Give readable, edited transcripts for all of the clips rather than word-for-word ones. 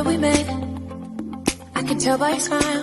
we met, I can tell by your smile.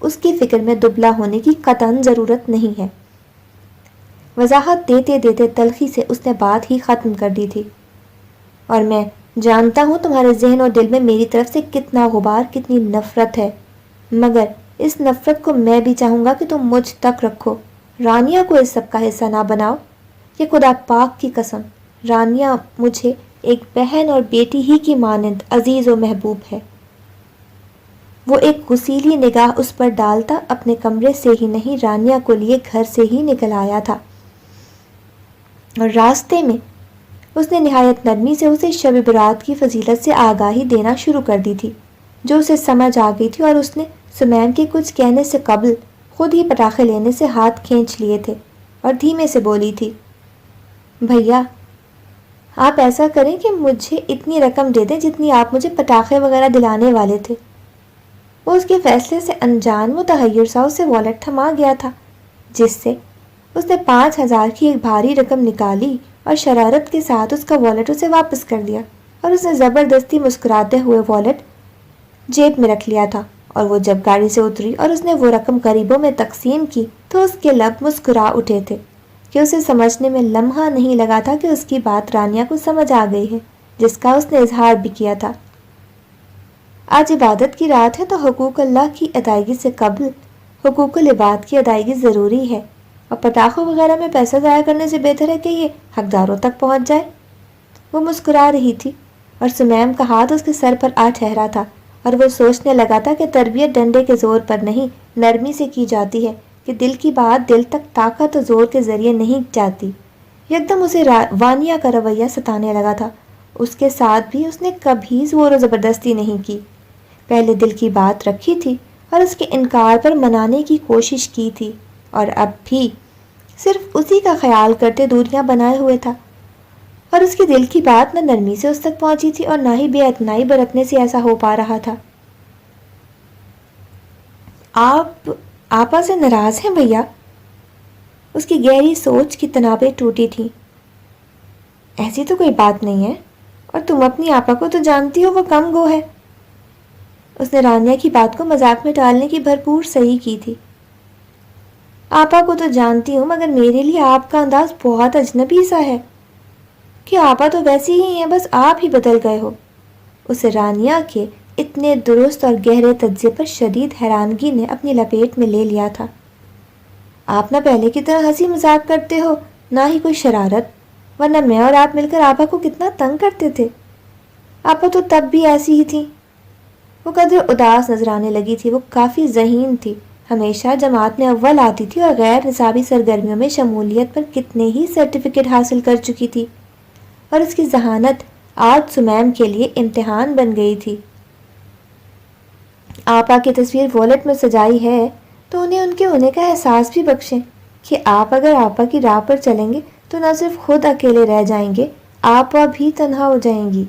اس کی فکر میں دبلا ہونے کی قطعاً ضرورت نہیں ہے۔ وضاحت دیتے دیتے تلخی سے اس نے بات ہی ختم کر دی تھی۔ اور میں جانتا ہوں تمہارے ذہن اور دل میں میری طرف سے کتنا غبار، کتنی نفرت ہے، مگر اس نفرت کو میں بھی چاہوں گا کہ تم مجھ تک رکھو، رانیہ کو اس سب کا حصہ نہ بناؤ۔ یہ خدا پاک کی قسم، رانیہ مجھے ایک بہن اور بیٹی ہی کی مانند عزیز و محبوب ہے۔ وہ ایک غسیلی نگاہ اس پر ڈالتا اپنے کمرے سے ہی نہیں، رانیہ کو لیے گھر سے ہی نکل آیا تھا، اور راستے میں اس نے نہایت نرمی سے اسے شب برات کی فضیلت سے آگاہی دینا شروع کر دی تھی، جو اسے سمجھ آ گئی تھی، اور اس نے سمیم کے کچھ کہنے سے قبل خود ہی پٹاخے لینے سے ہاتھ کھینچ لیے تھے، اور دھیمے سے بولی تھی، بھیا آپ ایسا کریں کہ مجھے اتنی رقم دے دیں جتنی آپ مجھے پٹاخے وغیرہ دلانے والے تھے۔ وہ اس کے فیصلے سے انجان متحیر سا اسے والیٹ تھما گیا تھا، جس سے اس نے 5,000 کی ایک بھاری رقم نکالی اور شرارت کے ساتھ اس کا والیٹ اسے واپس کر دیا، اور اس نے زبردستی مسکراتے ہوئے والیٹ جیب میں رکھ لیا تھا، اور وہ جب گاڑی سے اتری اور اس نے وہ رقم قریبوں میں تقسیم کی تو اس کے لب مسکرا اٹھے تھے کہ اسے سمجھنے میں لمحہ نہیں لگا تھا کہ اس کی بات رانیہ کو سمجھ آ گئی ہے، جس کا اس نے اظہار بھی کیا تھا۔ آج عبادت کی رات ہے تو حقوق اللہ کی ادائیگی سے قبل حقوق العباد کی ادائیگی ضروری ہے، اور پٹاخوں وغیرہ میں پیسہ ضائع کرنے سے بہتر ہے کہ یہ حقداروں تک پہنچ جائے۔ وہ مسکرا رہی تھی اور سمیم کا ہاتھ اس کے سر پر آ ٹھہرا تھا، اور وہ سوچنے لگا تھا کہ تربیت ڈنڈے کے زور پر نہیں، نرمی سے کی جاتی ہے، کہ دل کی بات دل تک طاقت و زور کے ذریعے نہیں جاتی۔ یکدم اسے وانیہ کا رویہ ستانے لگا تھا۔ اس کے ساتھ بھی اس نے کبھی زور و زبردستی نہیں کی، پہلے دل کی بات رکھی تھی اور اس کے انکار پر منانے کی کوشش کی تھی، اور اب بھی صرف اسی کا خیال کرتے دوریاں بنائے ہوئے تھا، اور اس کے دل کی بات نہ نرمی سے اس تک پہنچی تھی اور نہ ہی بے اعتنائی برتنے سے ایسا ہو پا رہا تھا۔ آپ آپا سے ناراض ہیں بھیا؟ اس کی گہری سوچ کی تنابیں ٹوٹی تھیں۔ ایسی تو کوئی بات نہیں ہے، اور تم اپنی آپا کو تو جانتی ہو، وہ کم گو ہے۔ اس نے رانیہ کی بات کو مذاق میں ٹالنے کی بھرپور صحیح کی تھی۔ آپا کو تو جانتی ہوں، مگر میرے لیے آپ کا انداز بہت اجنبی سا ہے، کہ آپا تو ویسی ہی ہیں، بس آپ ہی بدل گئے ہو۔ اسے رانیہ کے اتنے درست اور گہرے تجزیے پر شدید حیرانگی نے اپنی لپیٹ میں لے لیا تھا۔ آپ نہ پہلے کی طرح ہنسی مذاق کرتے ہو، نہ ہی کوئی شرارت، ورنہ میں اور آپ مل کر آپا کو کتنا تنگ کرتے تھے۔ آپا تو تب بھی ایسی ہی تھی۔ وہ قدر اداس نظر آنے لگی تھی۔ وہ کافی ذہین تھی، ہمیشہ جماعت میں اول آتی تھی اور غیر نصابی سرگرمیوں میں شمولیت پر کتنے ہی سرٹیفکیٹ حاصل کر چکی تھی، اور اس کی ذہانت آج سمیم کے لیے امتحان بن گئی تھی۔ آپا کی تصویر والیٹ میں سجائی ہے تو انہیں ان کے ہونے کا احساس بھی بخشیں، کہ آپ اگر آپا کی راہ پر چلیں گے تو نہ صرف خود اکیلے رہ جائیں گے، آپا بھی تنہا ہو جائیں گی۔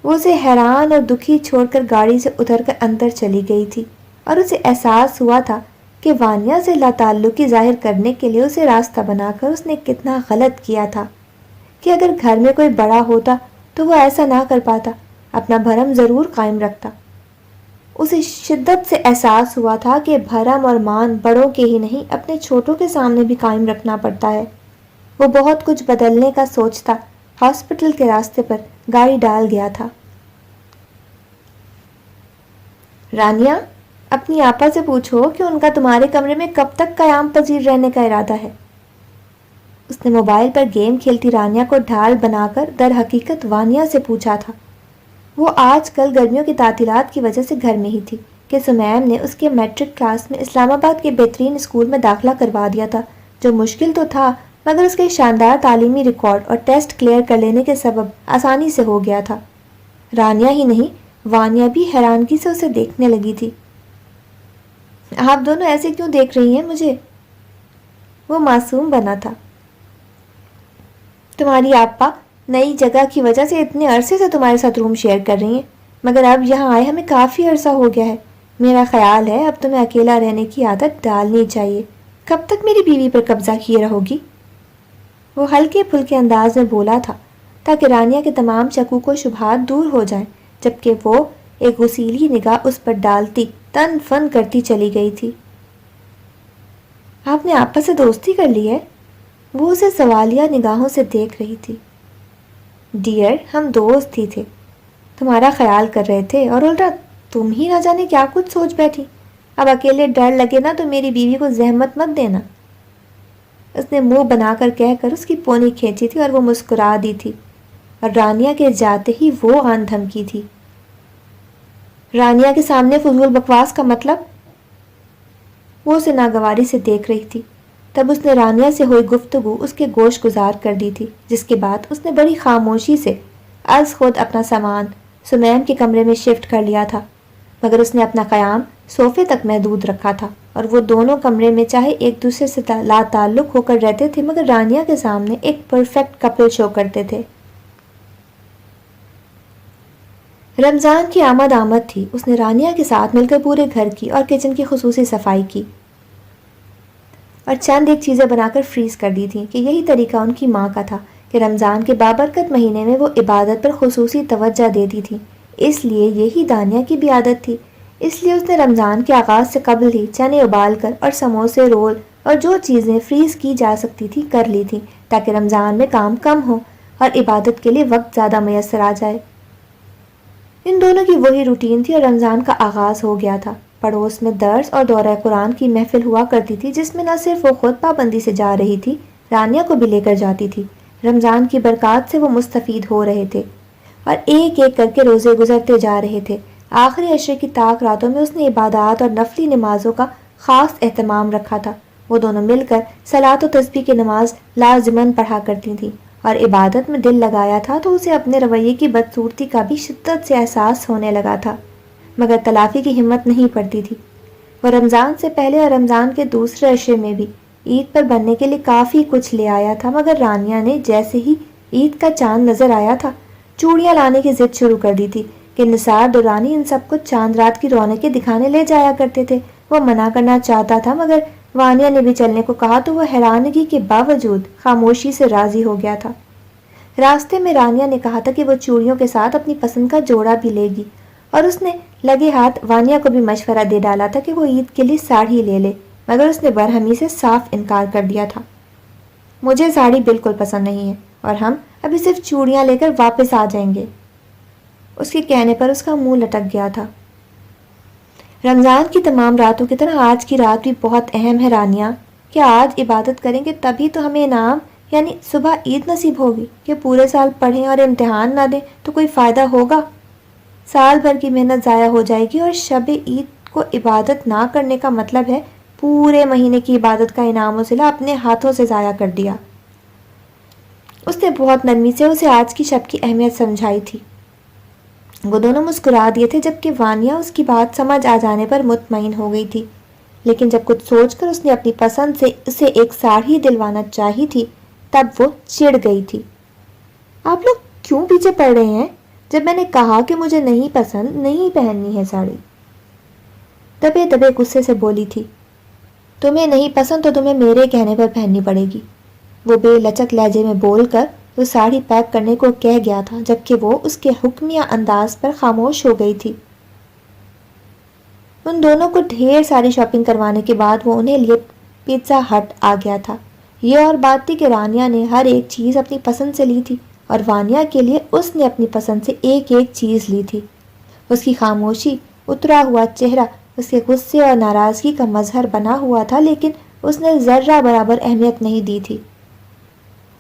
وہ اسے حیران اور دکھی چھوڑ کر گاڑی سے اتر کر اندر چلی گئی تھی، اور اسے احساس ہوا تھا کہ وانیہ سے لا تعلقی ظاہر کرنے کے لیے اسے راستہ بنا کر اس نے کتنا غلط کیا تھا، کہ اگر گھر میں کوئی بڑا ہوتا تو وہ ایسا نہ کر پاتا، اپنا بھرم ضرور قائم رکھتا۔ اسے شدت سے احساس ہوا تھا کہ بھرم اور مان بڑوں کے ہی نہیں، اپنے چھوٹوں کے سامنے بھی قائم رکھنا پڑتا ہے۔ وہ بہت کچھ بدلنے کا سوچتا ہاسپٹل کے راستے پر گاڑی ڈال گیا تھا۔ رانیہ، اپنی آپا سے پوچھو کہ ان کا تمہارے کمرے میں کب تک قیام پذیر رہنے کا ارادہ ہے۔ اس نے موبائل پر گیم کھیلتی رانیہ کو ڈھال بنا کر در حقیقت وانیہ سے پوچھا تھا۔ وہ آج کل گرمیوں کی تعطیلات کی وجہ سے گھر میں ہی تھی کہ سمیم نے اس کے میٹرک کلاس میں اسلام آباد کے بہترین اسکول میں داخلہ کروا دیا تھا، جو مشکل تو تھا مگر اس کے شاندار تعلیمی ریکارڈ اور ٹیسٹ کلیئر کر لینے کے سبب آسانی سے ہو گیا تھا۔ رانیہ ہی نہیں، وانیہ بھی حیرانگی سے اسے دیکھنے لگی تھی۔ آپ دونوں ایسے کیوں دیکھ رہی ہیں مجھے؟ وہ معصوم بنا تھا۔ تمہاری آپا نئی جگہ کی وجہ سے اتنے عرصے سے تمہارے ساتھ روم شیئر کر رہی ہیں، مگر اب یہاں آئے ہمیں کافی عرصہ ہو گیا ہے۔ میرا خیال ہے اب تمہیں اکیلا رہنے کی عادت ڈالنی چاہیے۔ کب تک میری بیوی پر قبضہ کیے رہو گی؟ وہ ہلکے پھلکے انداز میں بولا تھا تاکہ رانیہ کے تمام شکوک و شبہات دور ہو جائیں، جبکہ وہ ایک غسیلی نگاہ اس پر ڈالتی تن فن کرتی چلی گئی تھی۔ آپ نے آپس سے دوستی کر لی ہے؟ وہ اسے سوالیہ نگاہوں سے دیکھ رہی تھی۔ ڈیئر، ہم دوست ہی تھے، تمہارا خیال کر رہے تھے اور الٹا تم ہی نہ جانے کیا کچھ سوچ بیٹھی۔ اب اکیلے ڈر لگے نا تو میری بیوی کو زحمت مت دینا۔ اس نے منہ بنا کر کہہ کر اس کی پونی کھینچی تھی اور وہ مسکرا دی تھی، اور رانیہ کے جاتے ہی وہ آن دھمکی تھی۔ رانیہ کے سامنے فضول بکواس کا مطلب؟ وہ اسے ناگواری سے دیکھ رہی تھی۔ تب اس نے رانیہ سے ہوئی گفتگو اس کے گوش گزار کر دی تھی، جس کے بعد اس نے بڑی خاموشی سے از خود اپنا سامان سمیم کے کمرے میں شفٹ کر لیا تھا، مگر اس نے اپنا قیام صوفے تک محدود رکھا تھا، اور وہ دونوں کمرے میں چاہے ایک دوسرے سے لا تعلق ہو کر رہتے تھے مگر رانیہ کے سامنے ایک پرفیکٹ کپل شو کرتے تھے۔ رمضان کی آمد تھی۔ اس نے رانیہ کے ساتھ مل کر پورے گھر کی اور کچن کی خصوصی صفائی کی اور چند ایک چیزیں بنا کر فریز کر دی تھیں کہ یہی طریقہ ان کی ماں کا تھا کہ رمضان کے بابرکت مہینے میں وہ عبادت پر خصوصی توجہ دیتی تھی، اس لیے یہی دانیہ کی بھی عادت تھی۔ اس لیے اس نے رمضان کے آغاز سے قبل ہی چنے ابال کر اور سموسے، رول اور جو چیزیں فریز کی جا سکتی تھی کر لی تھیں، تاکہ رمضان میں کام کم ہو اور عبادت کے لیے وقت زیادہ میسر آ جائے۔ ان دونوں کی وہی روٹین تھی اور رمضان کا آغاز ہو گیا تھا۔ پڑوس میں درس اور دورہ قرآن کی محفل ہوا کرتی تھی، جس میں نہ صرف وہ خود پابندی سے جا رہی تھی، رانیہ کو بھی لے کر جاتی تھی۔ رمضان کی برکات سے وہ مستفید ہو رہے تھے اور ایک ایک کر کے روزے گزرتے جا رہے تھے۔ آخری عشرے کی طاق راتوں میں اس نے عبادات اور نفلی نمازوں کا خاص اہتمام رکھا تھا۔ وہ دونوں مل کر صلاۃ و تسبیح کی نماز لازماً پڑھا کرتی تھیں، اور عبادت میں دل لگایا تھا تو اسے اپنے رویے کی بدصورتی کا بھی شدت سے احساس ہونے لگا تھا، مگر تلافی کی ہمت نہیں پڑتی تھی۔ وہ رمضان سے پہلے اور رمضان کے دوسرے عشرے میں بھی عید پر بننے کے لیے کافی کچھ لے آیا تھا، مگر رانیہ نے جیسے ہی عید کا چاند نظر آیا تھا چوڑیاں لانے کی ضد شروع کر دی تھی کہ نثار دورانی ان سب کو چاند رات کی رونقیں دکھانے لے جایا کرتے تھے۔ وہ منع کرنا چاہتا تھا مگر وانیہ نے بھی چلنے کو کہا تو وہ حیرانگی کے باوجود خاموشی سے راضی ہو گیا تھا۔ راستے میں رانیہ نے کہا تھا کہ وہ چوڑیوں کے ساتھ اپنی پسند کا جوڑا بھی لے گی، اور اس نے لگے ہاتھ وانیہ کو بھی مشورہ دے ڈالا تھا کہ وہ عید کے لیے ساڑھی لے لے، مگر اس نے برہمی سے صاف انکار کر دیا تھا۔ مجھے ساڑھی بالکل پسند نہیں ہے اور ہم ابھی صرف چوڑیاں لے کر واپس آ جائیں گے۔ اس کے کہنے پر اس کا منہ لٹک گیا تھا۔ رمضان کی تمام راتوں کی طرح آج کی رات بھی بہت اہم ہے رانیہ، کہ آج عبادت کریں گے تبھی تو ہمیں انعام یعنی صبح عید نصیب ہوگی، کہ پورے سال پڑھیں اور امتحان نہ دیں تو کوئی فائدہ ہوگا؟ سال بھر کی محنت ضائع ہو جائے گی، اور شب عید کو عبادت نہ کرنے کا مطلب ہے پورے مہینے کی عبادت کا انعام و صلہ اپنے ہاتھوں سے ضائع کر دیا۔ اس نے بہت نرمی سے اسے آج کی شب کی اہمیت سمجھائی تھی۔ وہ دونوں مسکرا دیے تھے، جبکہ وانیہ اس کی بات سمجھ آ جانے پر مطمئن ہو گئی تھی، لیکن جب کچھ سوچ کر اس نے اپنی پسند سے اسے ایک ساڑھی دلوانا چاہی تھی تب وہ چڑ گئی تھی۔ آپ لوگ کیوں پیچھے پڑ رہے ہیں جب میں نے کہا کہ مجھے نہیں پسند، نہیں پہننی ہے ساڑی؟ دبے دبے غصے سے بولی تھی۔ تمہیں نہیں پسند تو تمہیں میرے کہنے پر پہننی پڑے گی، وہ بے لچک لہجے میں بول کر وہ ساڑھی پیک کرنے کو کہہ گیا تھا، جبکہ وہ اس کے حکمیہ انداز پر خاموش ہو گئی تھی۔ ان دونوں کو ڈھیر ساری شاپنگ کروانے کے بعد وہ انہیں لیے پیزا ہٹ آ گیا تھا۔ یہ اور بات تھی کہ رانیہ نے ہر ایک چیز اپنی پسند سے لی تھی، اور وانیہ کے لیے اس نے اپنی پسند سے ایک ایک چیز لی تھی۔ اس کی خاموشی، اترا ہوا چہرہ اس کے غصے اور ناراضگی کا مظہر بنا ہوا تھا، لیکن اس نے ذرہ برابر اہمیت نہیں دی تھی۔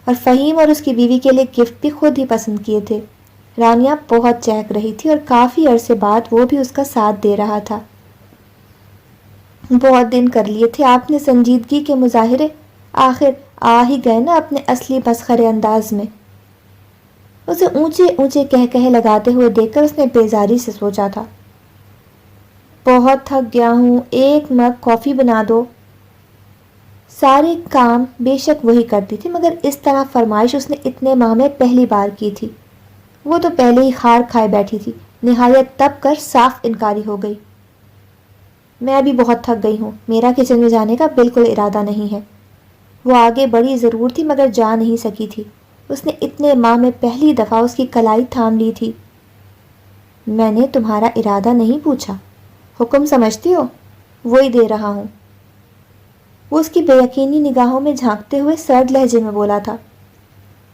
اور فہیم اور اس کی بیوی کے لیے گفٹ بھی خود ہی پسند کیے تھے۔ رانیہ بہت چہک رہی تھی اور کافی عرصے بعد وہ بھی اس کا ساتھ دے رہا تھا۔ بہت دن کر لیے تھے آپ نے سنجیدگی کے مظاہرے، آخر آ ہی گئے نا اپنے اصلی مسخرے انداز میں۔ اسے اونچے اونچے کہے لگاتے ہوئے دیکھ کر اس نے بیزاری سے سوچا تھا، بہت تھک گیا ہوں، ایک مگ کافی بنا دو۔ سارے کام بے شک وہی کرتی تھی، مگر اس طرح فرمائش اس نے اتنے ماہ میں پہلی بار کی تھی۔ وہ تو پہلے ہی خار کھائے بیٹھی تھی، نہایت تب کر صاف انکاری ہو گئی۔ میں ابھی بہت تھک گئی ہوں، میرا کچن میں جانے کا بالکل ارادہ نہیں ہے۔ وہ آگے بڑھی ضرور تھی مگر جا نہیں سکی تھی۔ اس نے اتنے ماہ میں پہلی دفعہ اس کی کلائی تھام لی تھی۔ میں نے تمہارا ارادہ نہیں پوچھا، حکم سمجھتی ہو؟ وہی دے رہا ہوں۔ وہ اس کی بے یقینی نگاہوں میں جھانکتے ہوئے سرد لہجے میں بولا تھا۔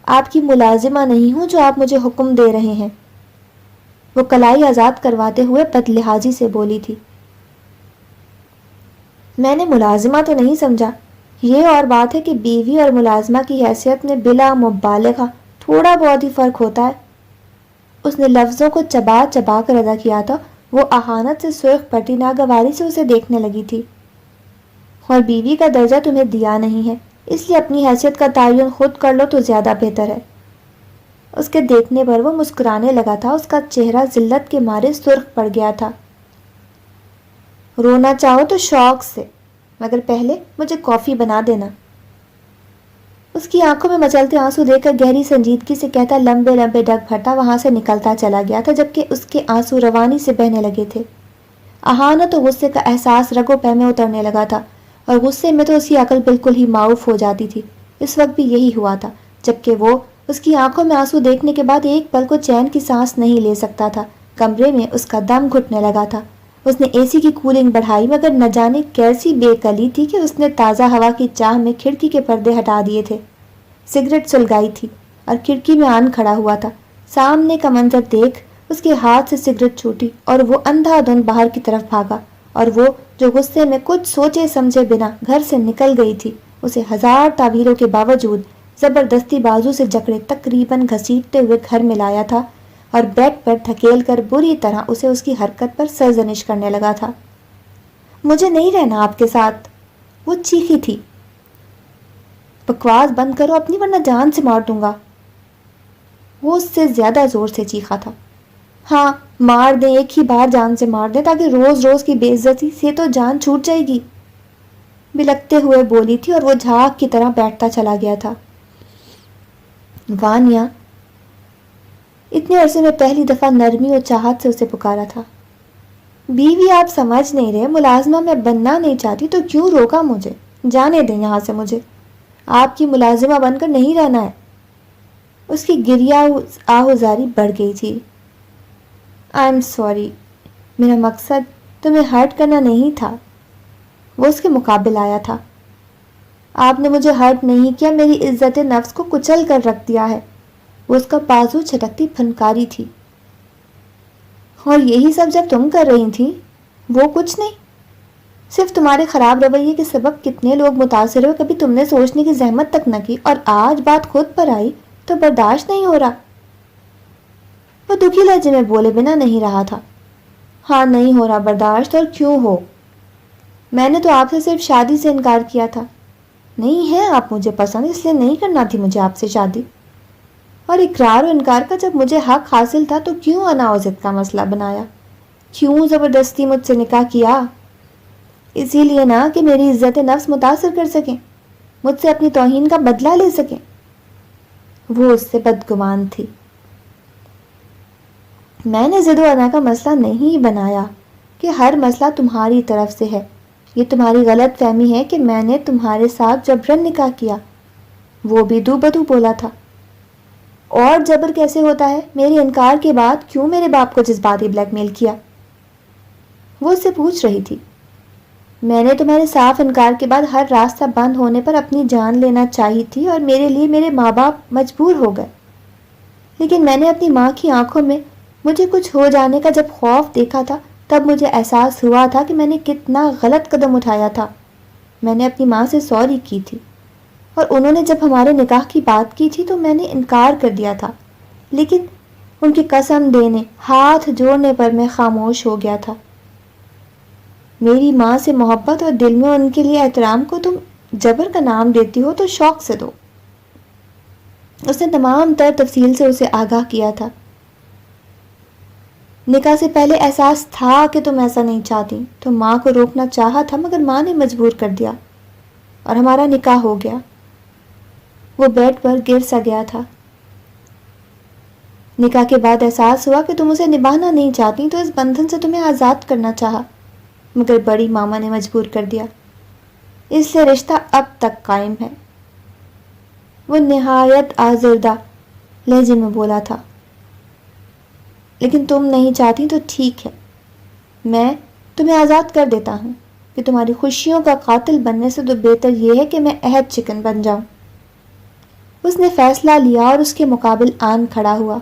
آپ کی ملازمہ نہیں ہوں جو آپ مجھے حکم دے رہے ہیں۔ وہ کلائی آزاد کرواتے ہوئے بد لحاظی سے بولی تھی۔ میں نے ملازمہ تو نہیں سمجھا، یہ اور بات ہے کہ بیوی اور ملازمہ کی حیثیت میں بلا مبالغہ تھوڑا بہت ہی فرق ہوتا ہے۔ اس نے لفظوں کو چبا چبا کر ادا کیا تھا۔ وہ اہانت سے سرخ پڑتی ناگواری سے اسے دیکھنے لگی تھی۔ اور بیوی کا درجہ تمہیں دیا نہیں ہے، اس لیے اپنی حیثیت کا تعین خود کر لو تو زیادہ بہتر ہے۔ اس کے دیکھنے پر وہ مسکرانے لگا تھا۔ اس کا چہرہ ذلت کے مارے سرخ پڑ گیا تھا۔ رونا چاہو تو شوق سے، مگر پہلے مجھے کافی بنا دینا۔ اس کی آنکھوں میں مچلتے آنسو دیکھ کر گہری سنجیدگی سے کہتا لمبے لمبے ڈگ بھرتا وہاں سے نکلتا چلا گیا تھا، جبکہ اس کے آنسو روانی سے بہنے لگے تھے۔ اہانت و غصے کا احساس رگوں پہ میں اترنے لگا تھا، اور غصے میں تو اس کی عقل بالکل ہی معاف ہو جاتی تھی۔ اس وقت بھی یہی ہوا تھا، جبکہ وہ اس کی آنکھوں میں آنسو دیکھنے کے بعد ایک پل کو چین کی سانس نہیں لے سکتا تھا۔ کمرے میں اس کا دم گھٹنے لگا تھا۔ اس نے اے سی کی کولنگ بڑھائی، مگر نہ جانے کیسی بے کلی تھی کہ اس نے تازہ ہوا کی چاہ میں کھڑکی کے پردے ہٹا دیے تھے۔ سگریٹ سلگائی تھی اور کھڑکی میں آن کھڑا ہوا تھا۔ سامنے کا منظر دیکھ اس کے ہاتھ سے سگریٹ چھوٹی اور وہ اندھا دھند باہر کی طرف بھاگا، اور وہ جو غصے میں کچھ سوچے سمجھے بنا گھر سے نکل گئی تھی، اسے ہزار تعبیروں کے باوجود زبردستی بازو سے جکڑے تقریباً گھسیٹتے ہوئے گھر میں لایا تھا، اور بیڈ پر دھکیل کر بری طرح اسے اس کی حرکت پر سرزنش کرنے لگا تھا۔ مجھے نہیں رہنا آپ کے ساتھ، وہ چیخی تھی۔ بکواس بند کرو اپنی، ورنہ جان سے مار دوں گا۔ وہ اس سے زیادہ زور سے چیخا تھا۔ ہاں مار دیں، ایک ہی بار جان سے مار دیں، تاکہ روز روز کی بے عزتی سے تو جان چھوٹ جائے گی، بلکتے ہوئے بولی تھی، اور وہ جھاگ کی طرح بیٹھتا چلا گیا تھا۔ وانیا اتنے عرصے میں پہلی دفعہ نرمی اور چاہت سے اسے پکارا تھا۔ بیوی آپ سمجھ نہیں رہے، ملازمہ میں بننا نہیں چاہتی تو کیوں روکا مجھے؟ جانے دیں یہاں سے، مجھے آپ کی ملازمہ بن کر نہیں رہنا ہے۔ اس کی گریہ آہوزاری بڑھ گئی تھی۔ آئی ایم سوری، میرا مقصد تمہیں ہرٹ کرنا نہیں تھا۔ وہ اس کے مقابل آیا تھا۔ آپ نے مجھے ہرٹ نہیں کیا، میری عزت نفس کو کچل کر رکھ دیا ہے۔ وہ اس کا بازو چھٹکتی پھنکاری تھی۔ اور یہی سب جب تم کر رہی تھی، وہ کچھ نہیں؟ صرف تمہارے خراب رویے کے سبب کتنے لوگ متاثر ہوئے، کبھی تم نے سوچنے کی زحمت تک نہ کی، اور آج بات خود پر آئی تو برداشت نہیں ہو رہا۔ وہ دکھی لہجے میں بولے بنا نہیں رہا تھا۔ ہاں نہیں ہو رہا برداشت، اور کیوں ہو؟ میں نے تو آپ سے صرف شادی سے انکار کیا تھا۔ نہیں ہے آپ مجھے پسند، اس لیے نہیں کرنا تھی مجھے آپ سے شادی۔ اور اقرار و انکار کا جب مجھے حق حاصل تھا تو کیوں اناوزت کا مسئلہ بنایا؟ کیوں زبردستی مجھ سے نکاح کیا؟ اسی لیے نہ کہ میری عزت نفس متاثر کر سکیں، مجھ سے اپنی توہین کا بدلہ لے سکیں۔ وہ اس سے بدگمان تھی۔ میں نے ضد و انا کا مسئلہ نہیں بنایا کہ ہر مسئلہ تمہاری طرف سے ہے۔ یہ تمہاری غلط فہمی ہے کہ میں نے تمہارے ساتھ جبرن نکاح کیا۔ وہ بھی دو بدو بولا تھا۔ اور جبر کیسے ہوتا ہے؟ میرے انکار کے بعد کیوں میرے باپ کو جذباتی بلیک میل کیا؟ وہ اس سے پوچھ رہی تھی۔ میں نے تمہارے صاف انکار کے بعد ہر راستہ بند ہونے پر اپنی جان لینا چاہی تھی، اور میرے لیے میرے ماں باپ مجبور ہو گئے۔ لیکن میں نے اپنی ماں کی آنکھوں میں مجھے کچھ ہو جانے کا جب خوف دیکھا تھا، تب مجھے احساس ہوا تھا کہ میں نے کتنا غلط قدم اٹھایا تھا۔ میں نے اپنی ماں سے سوری کی تھی، اور انہوں نے جب ہمارے نکاح کی بات کی تھی تو میں نے انکار کر دیا تھا، لیکن ان کی قسم دینے، ہاتھ جوڑنے پر میں خاموش ہو گیا تھا۔ میری ماں سے محبت اور دل میں ان کے لیے احترام کو تم جبر کا نام دیتی ہو تو شوق سے دو۔ اس نے تمام تر تفصیل سے اسے آگاہ کیا تھا۔ نکاح سے پہلے احساس تھا کہ تم ایسا نہیں چاہتی، تو ماں کو روکنا چاہا تھا، مگر ماں نے مجبور کر دیا، اور ہمارا نکاح ہو گیا۔ وہ بیڈ پر گر سا گیا تھا۔ نکاح کے بعد احساس ہوا کہ تم اسے نبھانا نہیں چاہتی، تو اس بندھن سے تمہیں آزاد کرنا چاہا، مگر بڑی ماما نے مجبور کر دیا، اس لیے رشتہ اب تک قائم ہے۔ وہ نہایت آزردہ لہجے میں بولا تھا۔ لیکن تم نہیں چاہتی تو ٹھیک ہے، میں تمہیں آزاد کر دیتا ہوں کہ تمہاری خوشیوں کا قاتل بننے سے تو بہتر یہ ہے کہ میں عہد چکن بن جاؤں۔ اس نے فیصلہ لیا اور اس کے مقابل آن کھڑا ہوا۔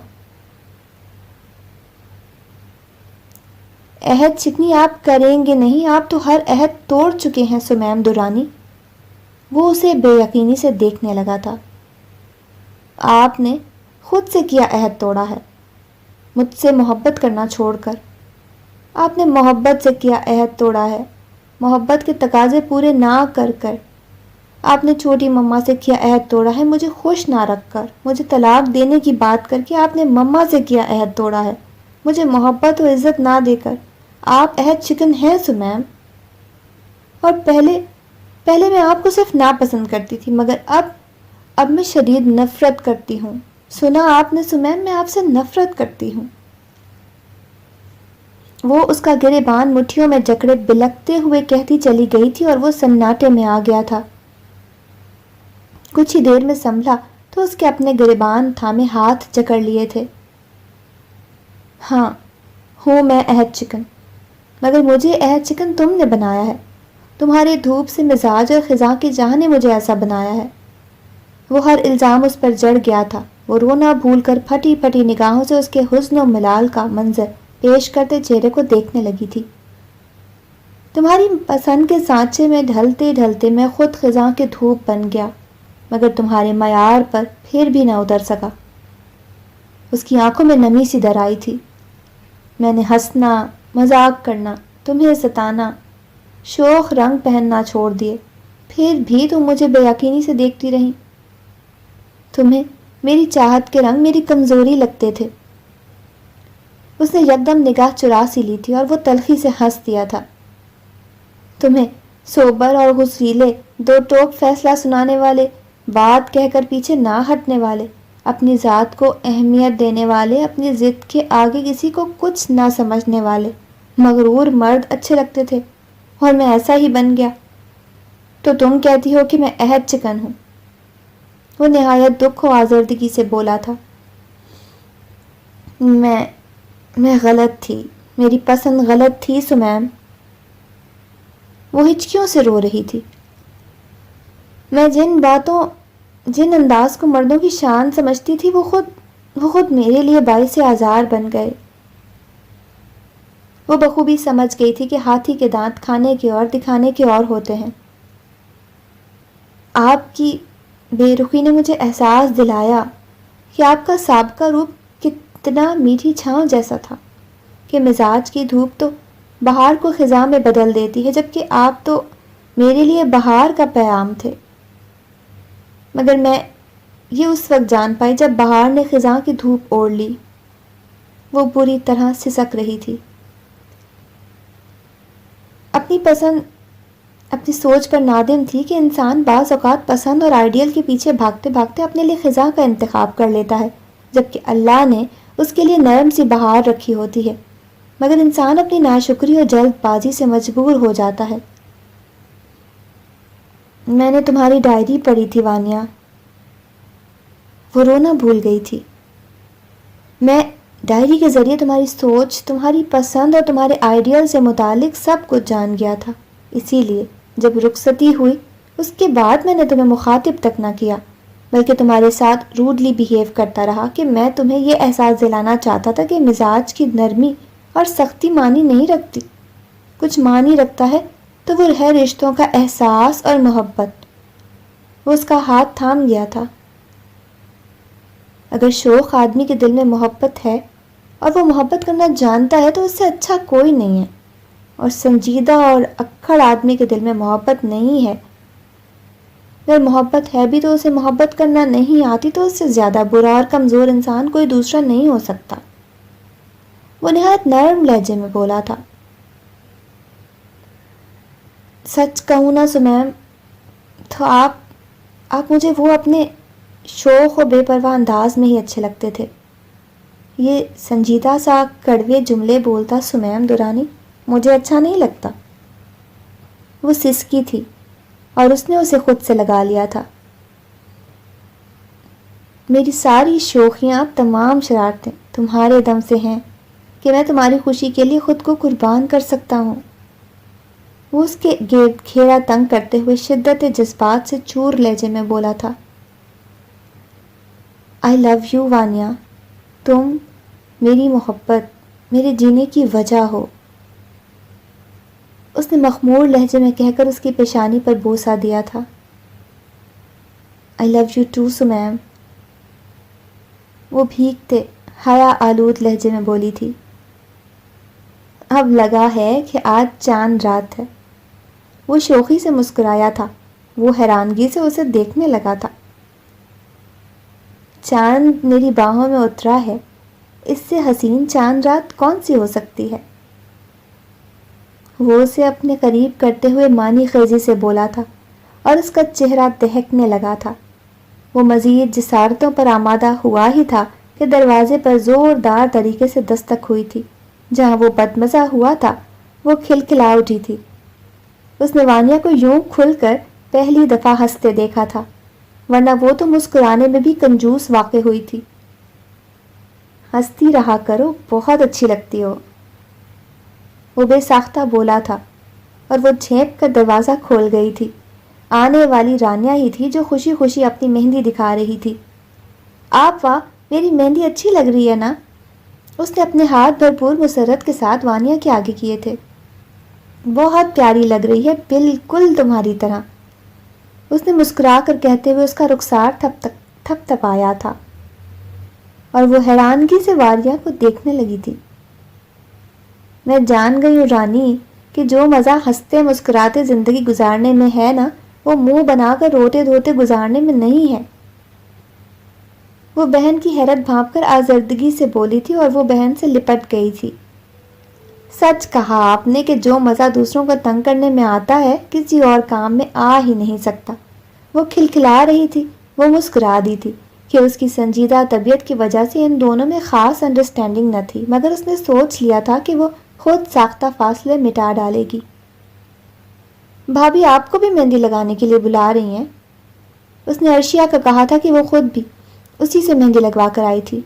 عہد چکنی آپ کریں گے نہیں، آپ تو ہر عہد توڑ چکے ہیں سمیم درانی۔ وہ اسے بے یقینی سے دیکھنے لگا تھا۔ آپ نے خود سے کیا عہد توڑا ہے، مجھ سے محبت کرنا چھوڑ کر۔ آپ نے محبت سے کیا عہد توڑا ہے، محبت کے تقاضے پورے نہ کر کر۔ آپ نے چھوٹی مما سے کیا عہد توڑا ہے، مجھے خوش نہ رکھ کر، مجھے طلاق دینے کی بات کر کے۔ آپ نے مما سے کیا عہد توڑا ہے، مجھے محبت و عزت نہ دے کر۔ آپ عہد چکن ہیں سمیم۔ اور پہلے میں آپ کو صرف ناپسند کرتی تھی، مگر اب میں شدید نفرت کرتی ہوں۔ سنا آپ نے سمیم، میں آپ سے نفرت کرتی ہوں۔ وہ اس کا گریبان مٹھیوں میں جکڑے بلکتے ہوئے کہتی چلی گئی تھی اور وہ سناٹے میں آ گیا تھا۔ کچھ ہی دیر میں سنبھلا تو اس کے اپنے گریبان تھامے ہاتھ جکڑ لیے تھے۔ ہاں، ہوں میں عہد چکن، مگر مجھے عہد چکن تم نے بنایا ہے۔ تمہاری دھوپ سے مزاج اور خزاں کی جاہ نے مجھے ایسا بنایا ہے۔ وہ ہر الزام اس پر جڑ گیا تھا۔ وہ رونا بھول کر پھٹی پھٹی نگاہوں سے اس کے حزن و ملال کا منظر پیش کرتے چہرے کو دیکھنے لگی تھی۔ تمہاری پسند کے سانچے میں ڈھلتے ڈھلتے میں خود خزاں کی دھوپ بن گیا، مگر تمہارے معیار پر پھر بھی نہ اتر سکا۔ اس کی آنکھوں میں نمی سی در آئی تھی۔ میں نے ہنسنا، مذاق کرنا، تمہیں ستانا، شوخ رنگ پہننا چھوڑ دیے، پھر بھی تم مجھے بے یقینی سے دیکھتی رہیں۔ تمہیں میری چاہت کے رنگ میری کمزوری لگتے تھے۔ اس نے یکدم نگاہ چرا سی لی تھی اور وہ تلخی سے ہنس دیا تھا۔ تمہیں سوبر اور غصیلے، دو ٹوک فیصلہ سنانے والے، بات کہہ کر پیچھے نہ ہٹنے والے، اپنی ذات کو اہمیت دینے والے، اپنی ضد کے آگے کسی کو کچھ نہ سمجھنے والے مغرور مرد اچھے لگتے تھے، اور میں ایسا ہی بن گیا۔ تو تم کہتی ہو کہ میں عہد چکن ہوں۔ وہ نہایت دکھ و آزردگی سے بولا تھا۔ میں غلط تھی، میری پسند غلط تھی سمیم۔ وہ ہچکیوں سے رو رہی تھی۔ میں جن انداز کو مردوں کی شان سمجھتی تھی وہ خود میرے لیے باعث آزار بن گئے۔ وہ بخوبی سمجھ گئی تھی کہ ہاتھی کے دانت کھانے کے اور دکھانے کے اور ہوتے ہیں۔ آپ کی بے رخی نے مجھے احساس دلایا کہ آپ کا سابقہ روپ کتنا میٹھی چھاؤں جیسا تھا، کہ مزاج کی دھوپ تو بہار کو خزاں میں بدل دیتی ہے، جبکہ آپ تو میرے لیے بہار کا پیام تھے۔ مگر میں یہ اس وقت جان پائی جب بہار نے خزاں کی دھوپ اوڑھ لی۔ وہ بری طرح سسک رہی تھی۔ اپنی سوچ پر نادم تھی کہ انسان بعض اوقات پسند اور آئیڈیل کے پیچھے بھاگتے بھاگتے اپنے لیے خزاں کا انتخاب کر لیتا ہے، جبکہ اللہ نے اس کے لیے نرم سی بہار رکھی ہوتی ہے، مگر انسان اپنی ناشکری اور جلد بازی سے مجبور ہو جاتا ہے۔ میں نے تمہاری ڈائری پڑھی تھی وانیا۔ وہ رونا بھول گئی تھی۔ میں ڈائری کے ذریعے تمہاری سوچ، تمہاری پسند اور تمہارے آئیڈیل سے متعلق سب کچھ جان گیا تھا۔ اسی لیے جب رخصتی ہوئی اس کے بعد میں نے تمہیں مخاطب تک نہ کیا، بلکہ تمہارے ساتھ روڈلی بیہیو کرتا رہا کہ میں تمہیں یہ احساس دلانا چاہتا تھا کہ مزاج کی نرمی اور سختی معنی نہیں رکھتی، کچھ معنی رکھتا ہے تو وہ ہے رشتوں کا احساس اور محبت۔ وہ اس کا ہاتھ تھام گیا تھا۔ اگر شوخ آدمی کے دل میں محبت ہے اور وہ محبت کرنا جانتا ہے تو اس سے اچھا کوئی نہیں ہے، اور سنجیدہ اور اکھڑ آدمی کے دل میں محبت نہیں ہے، اگر محبت ہے بھی تو اسے محبت کرنا نہیں آتی تو اس سے زیادہ برا اور کمزور انسان کوئی دوسرا نہیں ہو سکتا۔ وہ نہایت نرم لہجے میں بولا تھا۔ سچ کہوں نا سمیم، تو آپ مجھے وہ اپنے شوخ و بے پرواہ انداز میں ہی اچھے لگتے تھے۔ یہ سنجیدہ سا کڑوے جملے بولتا سمیم درانی مجھے اچھا نہیں لگتا۔ وہ سسکی تھی اور اس نے اسے خود سے لگا لیا تھا۔ میری ساری شوخیاں، تمام شرارتیں تمہارے دم سے ہیں کہ میں تمہاری خوشی کے لیے خود کو قربان کر سکتا ہوں۔ وہ اس کے گرد گھیرا تنگ کرتے ہوئے شدت جذبات سے چور لہجے میں بولا تھا، آئی لو یو وانیا، تم میری محبت، میرے جینے کی وجہ ہو۔ اس نے مخمور لہجے میں کہہ کر اس کی پیشانی پر بوسہ دیا تھا۔ آئی لو یو ٹو سمیم، وہ بھیگتے حیا آلود لہجے میں بولی تھی۔ اب لگا ہے کہ آج چاند رات ہے۔ وہ شوخی سے مسکرایا تھا، وہ حیرانگی سے اسے دیکھنے لگا تھا۔ چاند میری باہوں میں اترا ہے، اس سے حسین چاند رات کون سی ہو سکتی ہے؟ وہ اسے اپنے قریب کرتے ہوئے معنی خیزی سے بولا تھا اور اس کا چہرہ دہکنے لگا تھا۔ وہ مزید جسارتوں پر آمادہ ہوا ہی تھا کہ دروازے پر زوردار طریقے سے دستک ہوئی تھی۔ جہاں وہ بدمزہ ہوا تھا وہ کھلکھلا اٹھی تھی۔ اس نے وانیا کو یوں کھل کر پہلی دفعہ ہنستے دیکھا تھا، ورنہ وہ تو مسکرانے میں بھی کنجوس واقع ہوئی تھی۔ ہنستی رہا کرو، بہت اچھی لگتی ہو، وہ بے ساختہ بولا تھا، اور وہ جھینپ کر دروازہ کھول گئی تھی۔ آنے والی رانیا ہی تھی جو خوشی خوشی اپنی مہندی دکھا رہی تھی۔ آپ واہ، میری مہندی اچھی لگ رہی ہے نا؟ اس نے اپنے ہاتھ بھرپور مسرت کے ساتھ وانیا کے آگے کیے تھے۔ بہت پیاری لگ رہی ہے، بالکل تمہاری طرح، اس نے مسکرا کر کہتے ہوئے اس کا رخسار تھپ تھپ آیا تھا، اور وہ حیرانگی سے وانیا کو دیکھنے لگی تھی۔ میں جان گئی ہوں رانی کہ جو مزہ ہنستے مسکراتے زندگی گزارنے میں ہے نا، وہ منہ بنا کر روتے دھوتے گزارنے میں نہیں ہے۔ وہ بہن کی حیرت بھانپ کر آزردگی سے بولی تھی اور وہ بہن سے لپٹ گئی تھی۔ سچ کہا آپ نے کہ جو مزہ دوسروں کو تنگ کرنے میں آتا ہے کسی اور کام میں آ ہی نہیں سکتا۔ وہ کھلکھلا رہی تھی، وہ مسکرا دی تھی کہ اس کی سنجیدہ طبیعت کی وجہ سے ان دونوں میں خاص انڈرسٹینڈنگ نہ تھی، مگر اس نے سوچ لیا تھا کہ وہ خود ساختہ فاصلے مٹا ڈالے گی۔ بھابھی آپ کو بھی مہندی لگانے کے لیے بلا رہی ہیں؟ اس نے عرشیا کا کہا تھا کہ وہ خود بھی اسی سے مہندی لگوا کر آئی تھی۔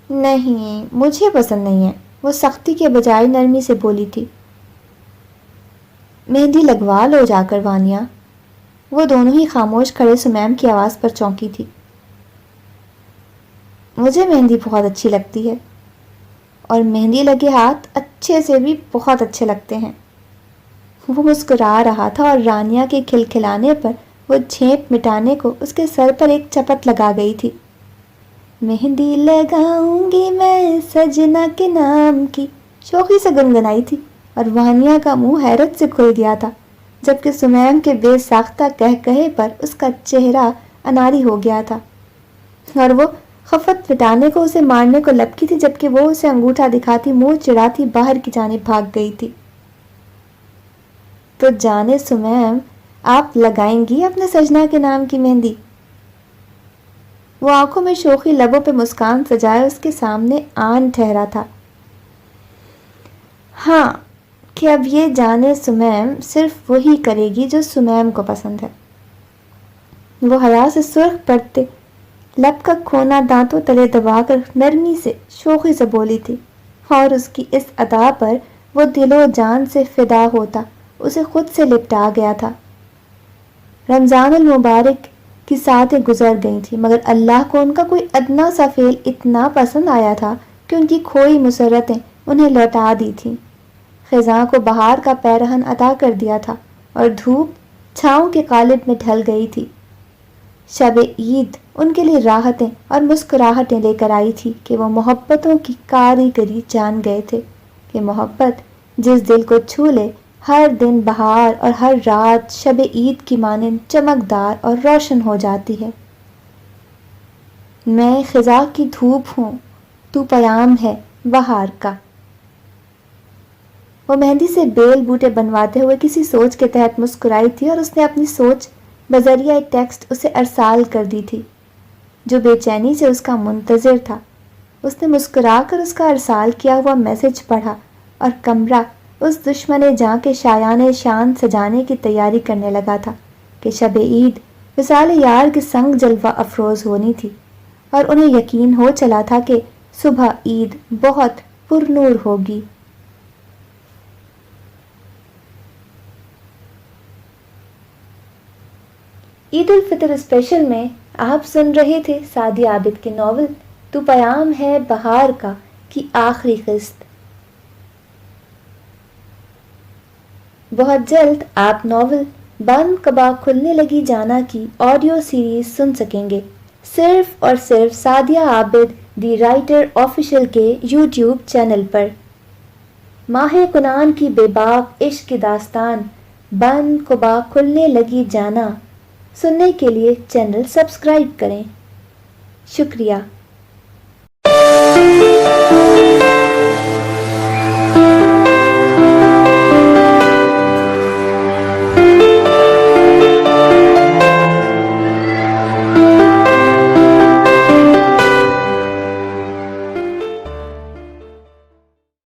نہیں، مجھے پسند نہیں ہے، وہ سختی کے بجائے نرمی سے بولی تھی۔ مہندی لگوا لو جا کر وانیا۔ وہ دونوں ہی خاموش کھڑے سمیم کی آواز پر چونکی تھی۔ مجھے مہندی بہت اچھی لگتی ہے، اور مہندی لگے ہاتھ اچھے سے بھی بہت اچھے لگتے ہیں۔ وہ مسکرا رہا تھا اور رانیا کے کھلکھلانے پر وہ جھینپ مٹانے کو اس کے سر پر ایک چپت لگا گئی تھی۔ مہندی لگاؤں گی میں سجنا کے نام کی، شوخی سے گنگنائی تھی، اور وانیا کا منہ حیرت سے کھل گیا تھا، جبکہ سمیم کے بے ساختہ کہے پر اس کا چہرہ اناری ہو گیا تھا، اور وہ خفت مٹانے کو اسے مارنے کو لپکی تھی، جبکہ وہ اسے انگوٹھا دکھاتی منہ چڑھاتی باہر کی جانب بھاگ گئی تھی۔ تو جانے سمیم، آپ لگائیں گی اپنے سجنا کے نام کی مہندی؟ وہ آنکھوں میں شوخی، لبوں پہ مسکان سجائے اس کے سامنے آن ٹھہرا تھا۔ ہاں، کہ اب یہ جانے سمیم صرف وہی کرے گی جو سمیم کو پسند ہے۔ وہ حیا سے سرخ پڑتے لب کا کھونا دانتوں تلے دبا کر نرمی سے شوخی سے بولی تھی، اور اس کی اس ادا پر وہ دل و جان سے فدا ہوتا اسے خود سے لپٹا گیا تھا۔ رمضان المبارک کی ساتیں گزر گئی تھی، مگر اللہ کو ان کا کوئی ادنا سا فعل اتنا پسند آیا تھا کہ ان کی کھوئی مسرتیں انہیں لوٹا دی تھیں۔ خزاں کو بہار کا پیرہن عطا کر دیا تھا، اور دھوپ چھاؤں کے قالب میں ڈھل گئی تھی۔ شب عید ان کے لیے راحتیں اور مسکراہٹیں لے کر آئی تھی کہ وہ محبتوں کی کاریگری جان گئے تھے کہ محبت جس دل کو چھو لے، ہر دن بہار اور ہر رات شب عید کی مانند چمکدار اور روشن ہو جاتی ہے۔ میں خزاں کی دھوپ ہوں، تو پیام ہے بہار کا۔ وہ مہندی سے بیل بوٹے بنواتے ہوئے کسی سوچ کے تحت مسکرائی تھی، اور اس نے اپنی سوچ بذریعہ ایک ٹیکسٹ اسے ارسال کر دی تھی جو بے چینی سے اس کا منتظر تھا۔ اس نے مسکرا کر اس کا ارسال کیا ہوا میسج پڑھا، اور کمرہ اس دشمن جاں کے شایان شان سجانے کی تیاری کرنے لگا تھا کہ شب عید وصال یار کے سنگ جلوہ افروز ہونی تھی، اور انہیں یقین ہو چلا تھا کہ صبح عید بہت پر نور ہوگی۔ عید الفطر اسپیشل میں آپ سن رہے تھے سعدیہ عابد کے ناول تو پیام ہے بہار کا کی آخری قسط۔ بہت جلد آپ ناول بند کبا کھلنے لگی جانا کی آڈیو سیریز سن سکیں گے، صرف اور صرف سعدیہ عابد دی رائٹر آفیشیل کے یوٹیوب چینل پر۔ ماہ کنان کی بے باک عشق کی داستان بند کبا کھلنے لگی جانا سننے کے لیے چینل سبسکرائب کریں۔ شکریہ۔